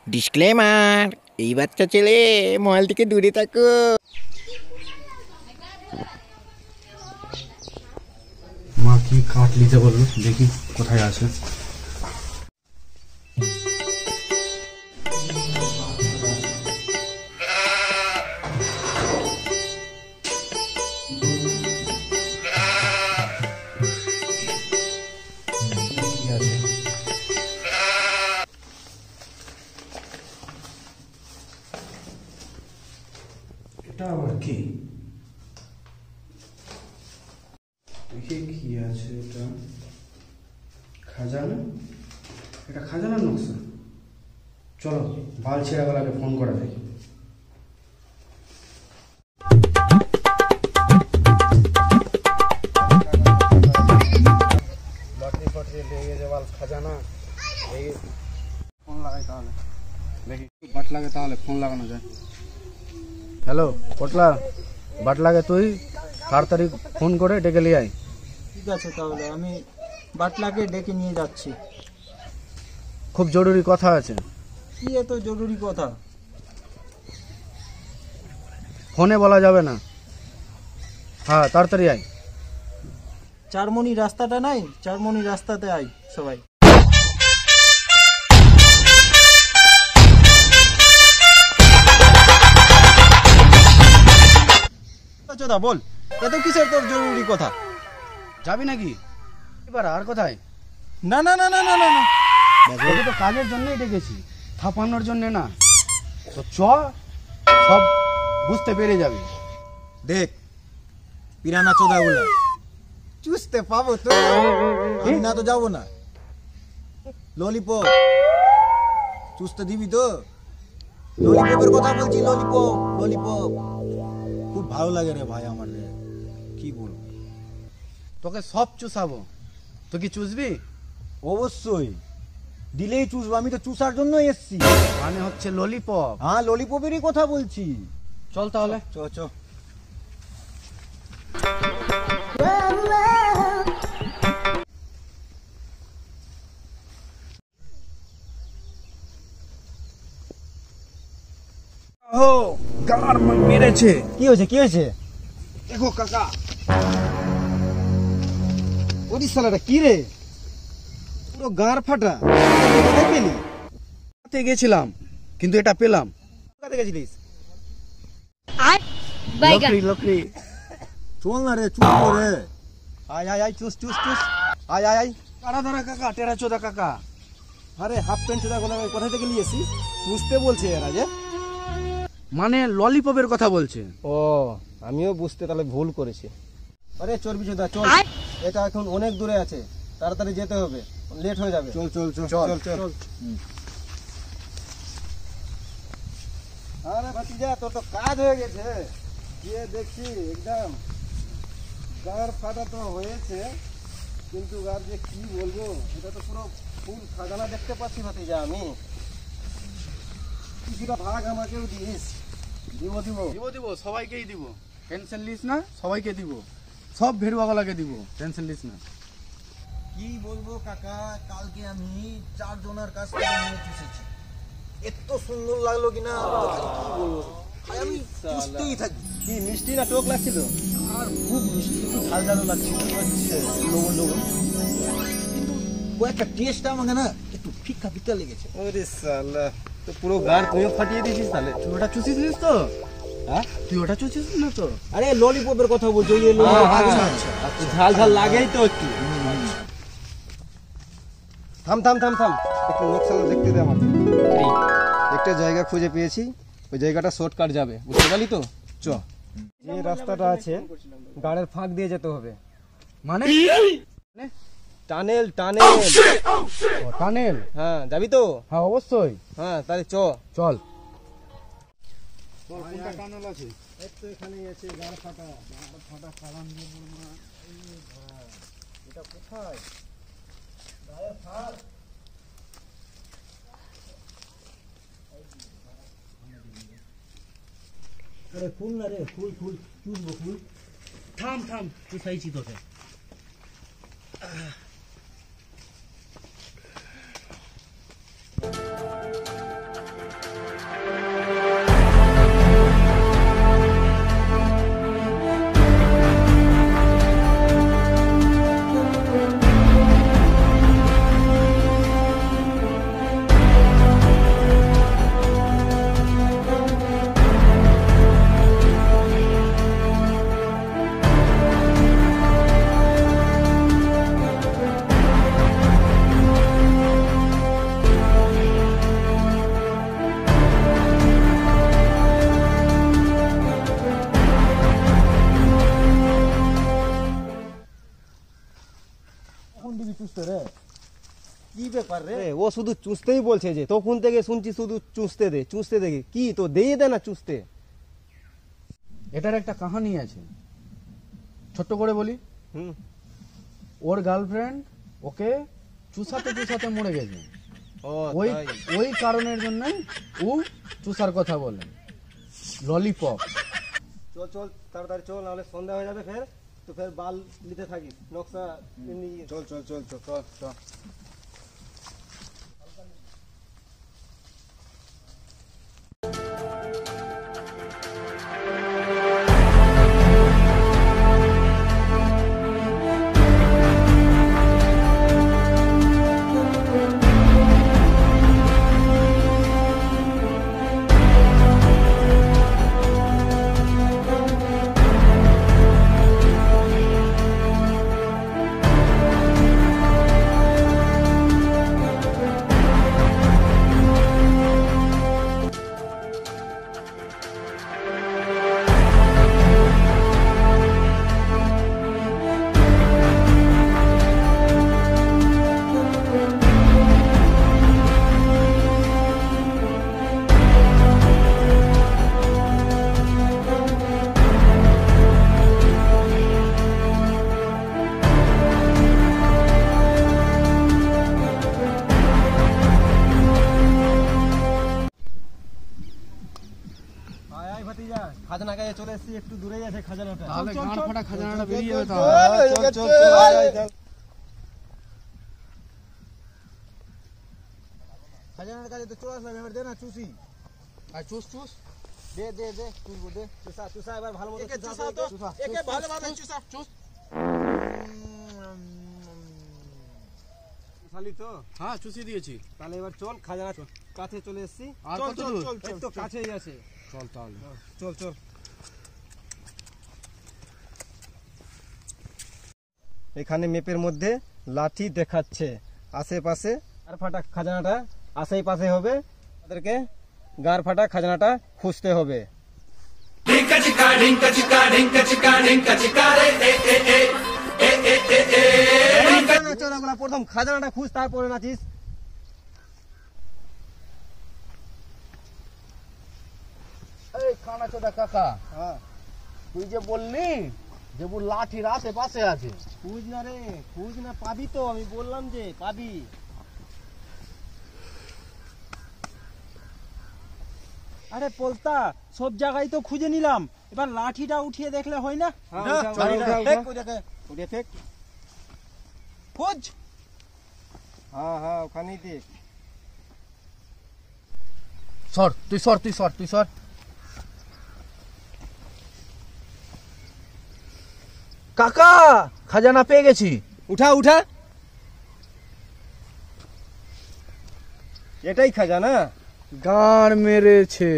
Disclaimer, এই বাচ্চা ছেলে মহল থেকে দূরে থাকো। মা কি কাঠ নিতে বললো, দেখি কোথায় আছে। এটা আবার কি? দেখি কি আছে এটা। খাজানা, এটা খাজানার নকশা। চলো বাল ছেঁড়াওয়ালাকে ফোন করা যায়। লটারি ফটারি লেগে যে বাল খাজানা এই ফোন লাগাই, তাহলে দেখি বাট লাগে, তাহলে ফোন লাগানো যায়। হ্যালো পটলা, বাট লাগে তুই তাড়াতাড়ি ফোন করে ডেকে নিয়ে আয়। ঠিক আছে, তাহলে আমি বাটলাকে ডেকে নিয়ে যাচ্ছি। খুব জরুরি কথা আছে। কি এত জরুরি কথা? ফোনে বলা যাবে না। হ্যাঁ তাড়াতাড়ি আয়। চারমনি রাস্তাটা নাই, চারমনি রাস্তাতে আই সবাই। চোদা বল, এত কিসের তোর জরুরি কথা? যাবি নাকি এবার? আর কোথায়? না না না না না না না, তোকে তো কাজের জন্যই ডেকেছি, থাপানোর জন্য না। তো চ, সব বুঝতে পেরে যাবি। দেখ পিরানা চোদাগুলা চুষতে পাবো তো? আমি না তো যাবো না। ললিপপ চুষতে দিবি তো? ললিপপের কথা বলছি, ললিপপ ললিপপ খুব ভালো লাগে রে ভাই আমার রে, কি বলবো। তোকে সব চুষাবো, তুই কি চুষবি? অবশ্যই দিলেই চুষবো, আমি তো চুষার জন্য এসছি। মানে হচ্ছে ললিপপ। হ্যাঁ ললিপপেরই কথা বলছি। চল তাহলে। চ চ। ও গার মেরেছে। কি হয়েছে কি হয়েছে? দেখো কাকা, ওরে শালাটা কি রে, পুরো গার ফাটা। কোথায় পেলি? হাতে গেছিলাম কিন্তু এটা পেলাম। কোথায় গেছিলিস? লকড়ি লকড়ি। চল না রে, চুপ করে। আয় আয় আয়, চুস চুস চুস, আয় আয় আয়। কারা ধরা কাকা, টেরা চোদা কাকা। আরে হাফ প্যান্ট চোদা কোথা থেকে নিয়ে এসিস? চুষতে বলছে এরা যে। মানে ললিপপের কথা বলছে। ও আমিও বুঝতে তাহলে ভুল করেছি। আরে চর্বি চোদা চল, এটা এখন অনেক দূরে আছে, তাড়াতাড়ি যেতে হবে, লেট হয়ে যাবে। চল চল চল চল চল চল। আরে ভাতিজা তোর তো কাজ হয়ে গেছে, গিয়ে দেখছি একদম গার ফাটা তো হয়েছে, কিন্তু গার যে কি বলবো, এটা তো পুরো ফুল খাজানা দেখতে পাচ্ছি ভাতিজা আমি। কিছুটা ভাগ আমাকেও দিস। দিব দিব দিব দিব, সবাইকেই দিব, টেনশন লিস না, সবাইকে দিব, সব ভেড়ুয়াগুলাকে দিব, টেনশন লিস না। কি বলবো কাকা, কালকে আমি 4 জনের কাছ থেকে নিয়ে চুষেছি, এত সুন্দর লাগলো কিনা কি বলবো, আমি চুষতেই থাকি। কি মিষ্টি না টক লাগছিল? আর খুব মিষ্টি, একটু ঝাল ঝালও লাগছিল, লবণ লবণ, কিন্তু কয়েকটা টেস্ট আমাকে না একটু ফিক্কা ফিক্কা লেগেছে। ওরে শালা, তো পুরো গার তুইও ফাটিয়ে দিয়েছিস তাহলে। তুই ওটা চুষিস তো? হ্যাঁ তুই ওটা চুষিস না তো? আরে ললিপপের কথা বলছো, ওই ঝাল ঝাল লাগেই তো একটু। থাম থাম থাম থাম, একটু নকশাটা দেখতে দে আমাকে। এই একটা জায়গা খুঁজে পেয়েছি, ওই জায়গাটা শর্টকাট যাবে, বুঝতে পারলি তো? চ। যে রাস্তাটা আছে গাড়ের ফাঁক দিয়ে যেতে হবে। মানে টানেল টানেল। ও, টানেল। হ্যাঁ যাবি তো? হ্যাঁ অবশ্যই। হ্যাঁ তাহলে চ। চল। কোনটা টানেল আছে? এই তো এখানেই আছে গাড় ফাটা, গাড় ফাটা কারণ দিয়ে বলবো না। এটা কোথায়? গাড়ের ফাঁক। আরে ফুল না রে, ফুল ফুল চুষবো ফুল। থাম থাম, চুষাইছি তোকে। রে। ও শুধু চুষতেই বলছে, যে তখন থেকে শুনছি শুধু চুষতে দে কি তো দিয়ে দে না চুষতে। এটার একটা কাহিনী আছে, ছোট্ট করে বলি। হুম। ওর গার্লফ্রেন্ড ওকে চুষাতে চুষাতে মরে গেছে, ও ওই তাই। ওই কারণের জন্য ও চুষার কথা বলে, ললিপপ। চল চল তাড়াতাড়ি চল, নাহলে সন্ধ্যা হয়ে যাবে ফের, তো ফের বাল নিতে থাকিস নকশা নিয়ে। চল চল চল চল চল চল। খাজানা কাছে চলে এসেছি, একটু দূরেই আছে খাজানাটা। তাহলে গাঁট ফাটা খাজানাটা বেরিয়ে যাবে। চল চল চল। খাজানার কাছে তো চলে আসলাম, এবার দে না চুষি। আর চুষ চুষ দে দে দে চুষবো, দে চুষা চুষা এবার ভালো মতো একে চুষা চুষা তো, চুষা। একে ভালোভাবে চুষা। চুষ। চুষালি তো? হ্যাঁ চুষি দিয়েছি। তাহলে এবার চল, খাজানা কাছে চলে এসেছি। আর চল কত চল দূর? চল এই চল তো চল। কাছেই আছে। চল তাহলে। চল চল। এখানে মেপের মধ্যে লাঠি দেখাচ্ছে, আশেপাশে গার ফাটা খাজানাটা আশেপাশে হবে, আমাদেরকে গার ফাটা খাজানাটা খুঁজতে হবে। চল আমরা প্রথম খাজানাটা খুঁজ, তারপরে নাচিস। এই কানা চোদা কাকা, হ্যাঁ, তুই যে বললি যে ও লাঠির আশেপাশে আছে, খুঁজ না রে, খুঁজ না, পাবি তো, আমি বললাম যে পাবি। আরে পোলতা, সব জায়গায় তো খুঁজে নিলাম, এবার লাঠিটা উঠিয়ে দেখলে হয় না? হ্যাঁ, না, উঠা, চল, উঠা, উঠা, উঠা। ফেক ওটাকে, উঠে ফেক। খোঁজ। হ্যাঁ হ্যাঁ, ওখানেই দেখ। সর তুই সর তুই সর তুই সর। কাকা খাজানা পেয়ে গেছি। উঠা উঠা, এটাই খাজানা। গান মেরেছে।